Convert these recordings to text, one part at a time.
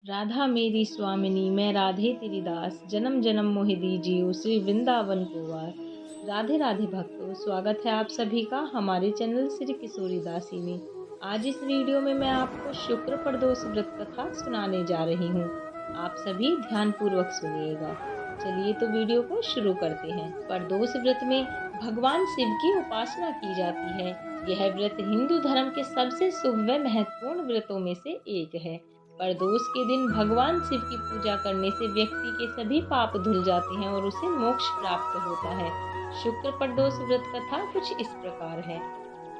राधा मेरी स्वामिनी मैं राधे तेरी दास, जन्म जन्म मोहि दीजियो श्री वृंदावन को वास। राधे राधे भक्तों, स्वागत है आप सभी का हमारे चैनल श्री किशोरी दासी में। आज इस वीडियो में मैं आपको शुक्र प्रदोष व्रत कथा सुनाने जा रही हूँ। आप सभी ध्यान पूर्वक सुनिएगा। चलिए तो वीडियो को शुरू करते हैं। प्रदोष व्रत में भगवान शिव की उपासना की जाती है। यह व्रत हिंदू धर्म के सबसे शुभ व महत्वपूर्ण व्रतों में से एक है। प्रदोष के दिन भगवान शिव की पूजा करने से व्यक्ति के सभी पाप धुल जाते हैं और उसे मोक्ष प्राप्त होता है। शुक्र प्रदोष व्रत कथा कुछ इस प्रकार है।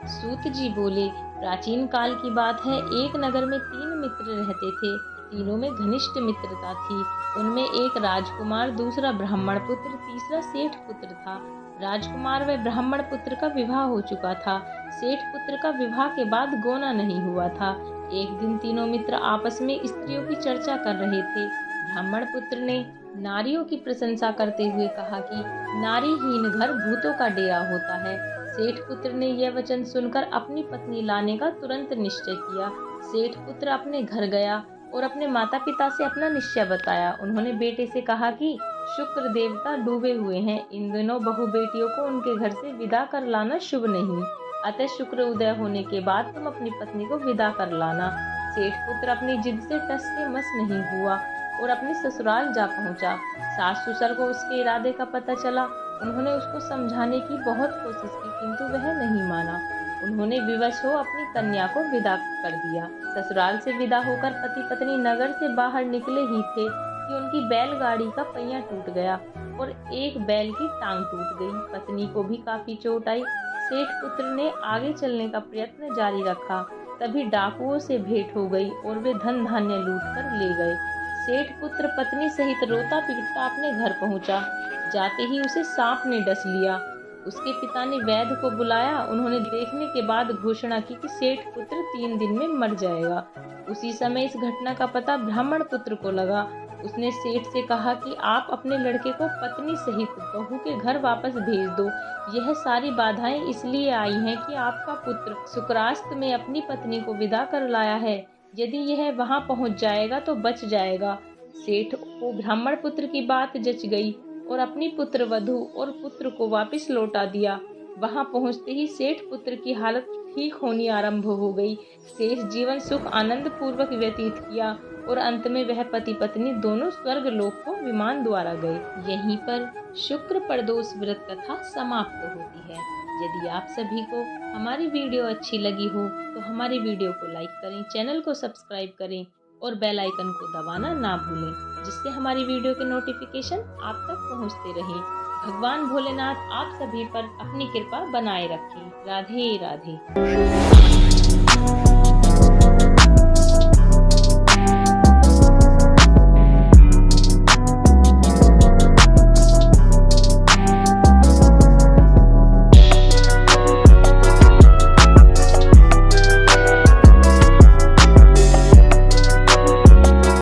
सूत जी बोले, प्राचीन काल की बात है। एक नगर में 3 मित्र रहते थे। तीनों में घनिष्ठ मित्रता थी। उनमें एक राजकुमार, दूसरा ब्राह्मण पुत्र, तीसरा सेठ पुत्र था। राजकुमार व ब्राह्मण पुत्र का विवाह हो चुका था। सेठ पुत्र का विवाह के बाद गोना नहीं हुआ था। एक दिन तीनों मित्र आपस में स्त्रियों की चर्चा कर रहे थे। ब्राह्मण पुत्र ने नारियों की प्रशंसा करते हुए कहा कि नारीहीन घर भूतों का डेरा होता है। सेठ पुत्र ने यह वचन सुनकर अपनी पत्नी लाने का तुरंत निश्चय किया। सेठ पुत्र अपने घर गया और अपने माता पिता से अपना निश्चय बताया। उन्होंने बेटे से कहा कि शुक्र देवता डूबे हुए हैं। इन दिनों बहु बेटियों को उनके घर से विदा कर लाना शुभ नहीं। अतः शुक्र उदय होने के बाद तुम अपनी पत्नी को विदा कर लाना। सेठ पुत्र अपनी जिद से टस के मस नहीं हुआ और अपने ससुराल जा पहुंचा। सास ससुर को उसके इरादे का पता चला। उन्होंने उसको समझाने की बहुत कोशिश की, किंतु वह नहीं माना। उन्होंने विवश हो अपनी कन्या को विदा कर दिया। ससुराल से विदा होकर पति पत्नी नगर से बाहर निकले ही थे कि उनकी बैलगाड़ी का पहिया टूट गया और एक बैल की टांग टूट गई। पत्नी को भी काफी चोट आई। सेठ पुत्र ने आगे चलने का प्रयत्न जारी रखा। तभी डाकुओं से भेंट हो गई और वे धन धान्य लूट कर ले गए। सेठ पुत्र पत्नी सहित रोता पीटता अपने घर पहुंचा। जाते ही उसे सांप ने डस लिया। उसके पिता ने वैद्य को बुलाया। उन्होंने देखने के बाद घोषणा की कि सेठ पुत्र 3 दिन में मर जाएगा। उसी समय इस घटना का पता ब्राह्मण पुत्र को लगा। उसने सेठ से कहा कि आप अपने लड़के को पत्नी सहित बहू के घर वापस भेज दो। यह सारी बाधाएं इसलिए आई हैं कि आपका पुत्र शुक्रास्त में अपनी पत्नी को विदा कर लाया है। यदि यह वहां पहुंच जाएगा तो बच जाएगा। सेठ को ब्राह्मण पुत्र की बात जच गई और अपनी पुत्र वधू और पुत्र को वापस लौटा दिया। वहां पहुंचते ही सेठ पुत्र की हालत ठीक होनी आरंभ हो गई। शेष जीवन सुख आनंद पूर्वक व्यतीत किया और अंत में वह पति पत्नी दोनों स्वर्ग लोक को विमान द्वारा गए। यहीं पर शुक्र प्रदोष व्रत कथा समाप्त होती है। यदि आप सभी को हमारी वीडियो अच्छी लगी हो तो हमारी वीडियो को लाइक करें, चैनल को सब्सक्राइब करें और बेल आइकन को दबाना ना भूलें, जिससे हमारी वीडियो के नोटिफिकेशन आप तक पहुंचते रहें। भगवान भोलेनाथ आप सभी पर अपनी कृपा बनाए रखें। राधे राधे।